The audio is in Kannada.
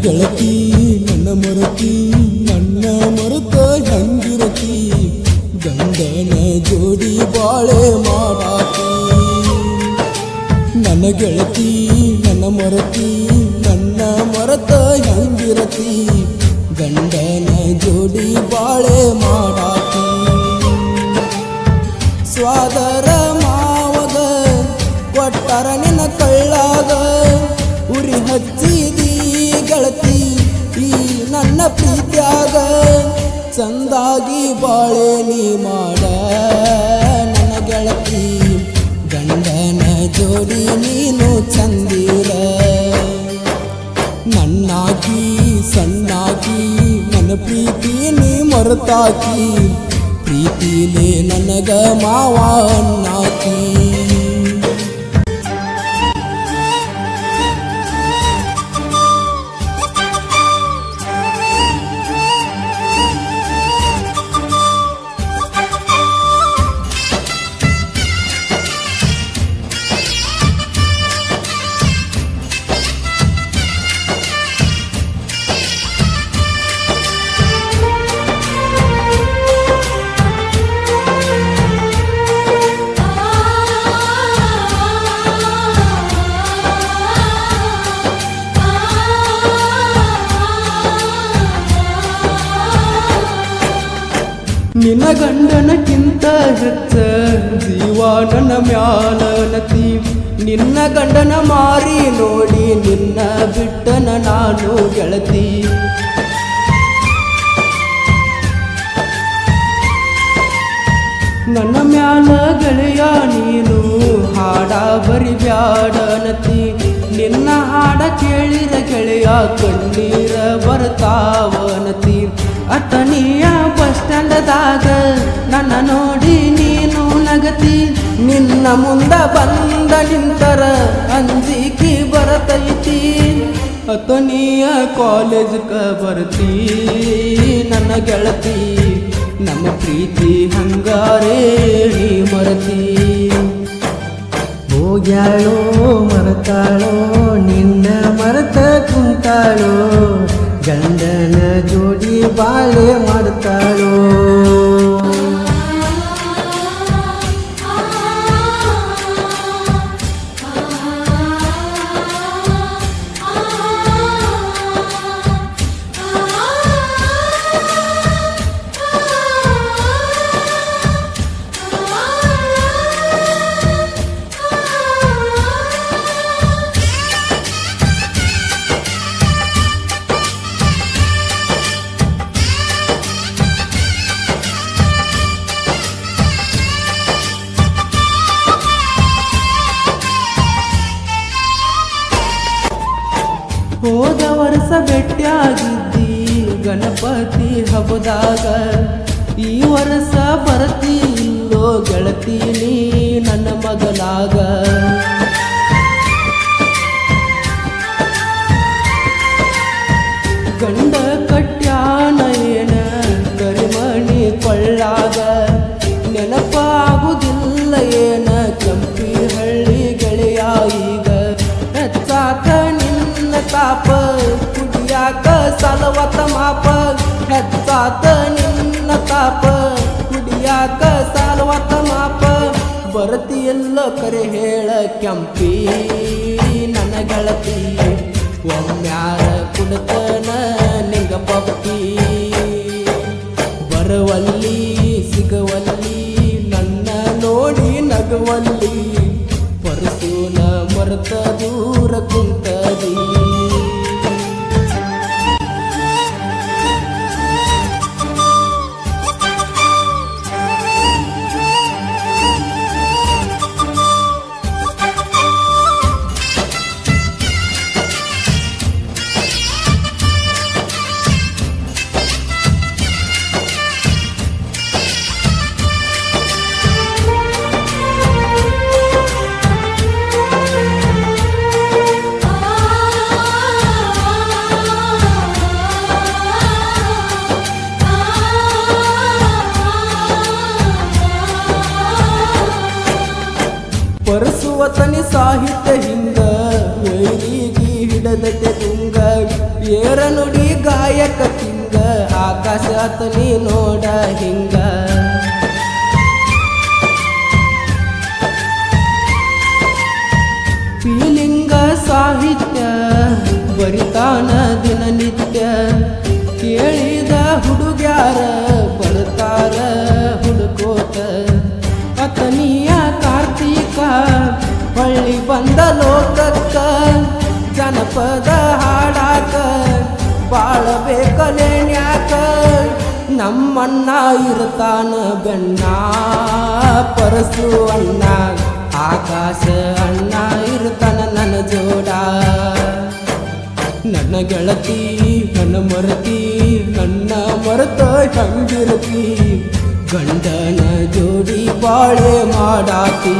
ಗೆಳತಿ ನನ್ನ ಮರತಿ ನನ್ನ ಮರೆತ ಹೆಂಗಿರತಿ ಗಂಡನ ಜೋಡಿ ಬಾಳೆ ಮಾಡಾತಿ ನನ್ನ ಗೆಳತಿ ನನ್ನ ಮರತಿ ನನ್ನ ಮರೆತ ಹೆಂಗಿರತಿ ಗಂಡನ ಜೋಡಿ ಬಾಳೆ ಮಾಡಾತಿ ಸ್ವಾದರ ಮಾವಗ ಕೊಟ್ಟರ ನಿನ್ನ ಕಳ್ಳಾಗ ಉರಿ ಹಚ್ಚಿದಿ ಗೆಳತಿ ಈ ನನ್ನ ಪ್ರೀತ್ಯಾಗ ಚಂದಾಗಿ ಬಾಳೆ ನೀ ಮಾಡ ನನ್ನ ಗೆಳತಿ ಗಂಡನ ಜೋಡಿ ನೀನು ಚಂದಿರ ನನ್ನಾಗಿ ಸಣ್ಣಾಗಿ ನನ್ನ ಪ್ರೀತಿ ನೀ ಮರೆತಾಕಿ ಪ್ರೀತಿಲೇ ನನಗ ಮಾವ ಅನ್ನಾಕಿ ನಿನ್ನ ಗಂಡನಕ್ಕಿಂತ ಹೆಚ್ಚ ಜೀವ ನನ್ನ ಮ್ಯಾಲನತಿ ನಿನ್ನ ಗಂಡನ ಮಾರಿ ನೋಡಿ ನಿನ್ನ ಬಿಟ್ಟನ ನಾನು ಗೆಳತಿ ನನ್ನ ಮ್ಯಾಲ ಗೆಳೆಯ ನೀನು ಹಾಡ ಬರಿಬ್ಯಾಡನತಿ ನಿನ್ನ ಹಾಡ ಕೇಳಿದ ಗೆಳೆಯ ಕಣ್ಣೀರ ಬರ್ತಾವನತಿ ಅತನಿಯ ಬಸ್ ಸ್ಟ್ಯಾಂಡದಾಗ ನನ್ನ ನೋಡಿ ನೀನು ನಗತಿ ನಿನ್ನ ಮುಂದ ಬಂದ ನಿಂತರ ಅಂಜಿಕಿ ಬರತೈತಿ ಅತನಿಯ ಕಾಲೇಜ್ಗ ಬರ್ತಿ ನನ್ನ ಗೆಳತಿ ನಮ್ಮ ಪ್ರೀತಿ ಹಂಗಾರೇ ನೀ ಮರತಿ ಹೋಗ್ಯಾಳೋ ಮರತಾಳೋ ನಿನ್ನ ಮರೆತ ಕುಂತಾಳೋ ಗಂಡನ ಜೋಡಿ ಬಾಳೆ ಮಾಡ್ತಾಳೋ ಹೋದ ವರ್ಷ ಭೇಟಿಯಾಗಿದ್ದಿ ಗಣಪತಿ ಹಬ್ಬದಾಗ ಈ ವರ್ಷ ಬರ್ತಿ ಇಲ್ಲೋ ಗೆಳತಿ ನೀ ನನ್ನ ಮಗನಾಗ ಗಂಡ ಕಟ್ಯಾನ ಏನ ಕರಿಮಣಿ ಕೊಳ್ಳಾಗ ನೆನಪಾಗುದಿಲ್ಲ ಏನ ಕೆಂಪಿ ಹಳ್ಳಿ ಗೆಳೆಯ ಈಗ ಹೆಚ್ಚಾಕ ತಾಪ ಕುಡಿಯಾಕ ಸಲವತ ಮಾಪ ಹೆಚ್ಚಾತ ನಿನ್ನ ತಾಪ ಕುಡಿಯಾಕ ಸಲವತ ಮಾಪ ಬರತಿಯಲ್ಲ ಕರೆ ಹೇಳ ಕೆಂಪಿ ನನ್ನ ಗೆಳತಿ ಒಮ್ಮ್ಯಾರ ಕುಡತನ ನಿಂಗ ಪಪ್ಪಿ ಬರವಲ್ಲಿ ಸಿಗವಲ್ಲಿ ನನ್ನ ನೋಡಿ ನಗವಲ್ಲಿ ಪರಸೂನ ಮರೆತ ದೂರ ಕುಂತದಿ ಪರಸುವತನಿ ಸಾಹಿತ್ಯ ಹಿಂಗ ವೈರಿಗೆ ಹಿಡದತೆ ತುಂಗ ಏರ ನುಡಿ ಗಾಯಕ ಕಿಂಗ ಆಕಾಶ ನೀ ನೋಡ ಹಿಂಗ ಪೀಲಿಂಗ ಸಾಹಿತ್ಯ ಬರಿತಾನ ದಿನನಿತ್ಯ ಕೇಳಿದ ಹುಡುಗ್ಯಾರ ಬರ್ತಾರ ಹುಡುಕೋತ ಅತನಿಯ ಕಾರ್ತೀಕ ಹೊಳ್ಳಿ ಬಂದ ಲೋಕಕ್ಕ ಜನಪದ ಹಾಡಾಕ ಬಾಳಬೇಕಲೇನ್ಯಾಕ ನಮ್ಮಣ್ಣ ಇರ್ತಾನ ಬೆಣ್ಣ ಪರಸು ಅಣ್ಣ ಆಕಾಶ ಅಣ್ಣ ಇರ್ತಾನ ನನ್ನ ಜೋಡ ನನ್ನ ಗೆಳತಿ ನನ್ನ ಮರತಿ ನನ್ನ ಮರೆತ ಹಂಗಿರತಿ ಗಂಡನ ಜೋಡಿ ಬಾಳೆ ಮಾಡಾತಿ